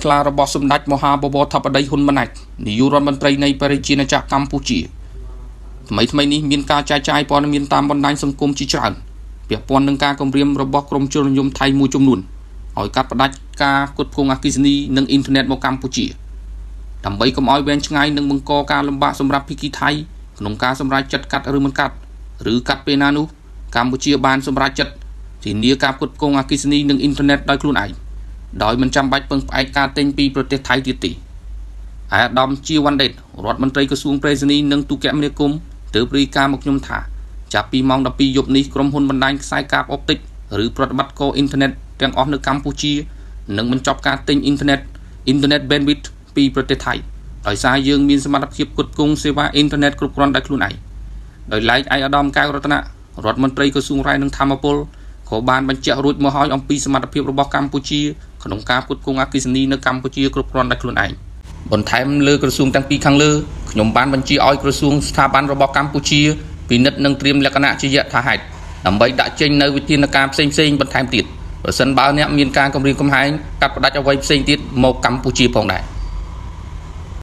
ក្លារបស់សម្ដេចមហាបវរធិបតីហ៊ុនម៉ាណែតនាយករដ្ឋមន្ត្រីនៃប្រជាណាចក្រកម្ពុជាថ្មីនេះមានការចែកចាយព័ត៌មានតាមបណ្ដាញសង្គមជាច្រើនពាក់ព័ន្ធនឹងការគម្រាមរបស់ក្រមជននិយមថៃមួយចំនួនឲ្យកាត់ផ្តាច់ការផ្គត់ផ្គង់អគ្គិសនីនិងអ៊ីនធឺណិតមកកម្ពុជាដើម្បីកុំឲ្យវែងឆ្ងាយនិងបង្កការលំបាកសម្រាប់ភាគីថៃក្នុងការសម្រេចចិត្តកាត់ឬមិនកាត់ឬកាត់ពេលណានោះកម្ពុជាបានសម្រេចចិត្តធានាការផ្គត់ផ្គង់អគ្គិសនីនិងអ៊ីនធឺណិតដោយខ្លួនឯងដោយមិនចាំបាច់ពឹងផ្អែកការទិញពីប្រទេសថៃទៀតទេអាដាមជាវ៉ាន់ដេតរដ្ឋមន្ត្រីក្រសួងប្រៃសណីនិងទូរគមនាគមន៍ទើបរាយការណ៍មកខ្ញុំថាចាប់ពីម៉ោង 12 យប់នេះក្រុមហ៊ុនបណ្ដាញខ្សែកាបអុបទិកឬប្រតិបត្តិការអ៊ីនធឺណិតទាំងអស់នៅកម្ពុជានឹងបញ្ចប់ការទិញអ៊ីនធឺណិត bandwidth ពីប្រទេសថៃដោយសារយើងមានសមត្ថភាពផ្គត់ផ្គង់សេវាអ៊ីនធឺណិតគ្រប់គ្រាន់ដោយខ្លួនឯងដោយឡែកឯកឧត្តមកៅរតនៈរដ្ឋមន្ត្រីក្រសួងរាយនឹងធម្មពលក៏បានបញ្ជាក់រួចមកហើយអំពីសមត្ថភាពរបស់កម្ពុជាក្នុងការផ្គត់ផ្គង់អគ្គិសនីនៅកម្ពុជាគ្រប់គ្រាន់ដោយខ្លួនឯងបន្ថែមលើក្រសួងទាំងពីរខាងលើខ្ញុំបានបញ្ជាឲ្យក្រសួងស្ថាប័នរបស់កម្ពុជាពិនិត្យនិងត្រៀមលក្ខណៈជាយថាហេតុដើម្បីដាក់ចេញនៅវិធានការផ្សេងៗបន្ថែមទៀតប្រសិនបើអ្នកមានការគម្រាមកំហែងកាត់ផ្តាច់អ្វីផ្សេងទៀតមកកម្ពុជាផងដែរ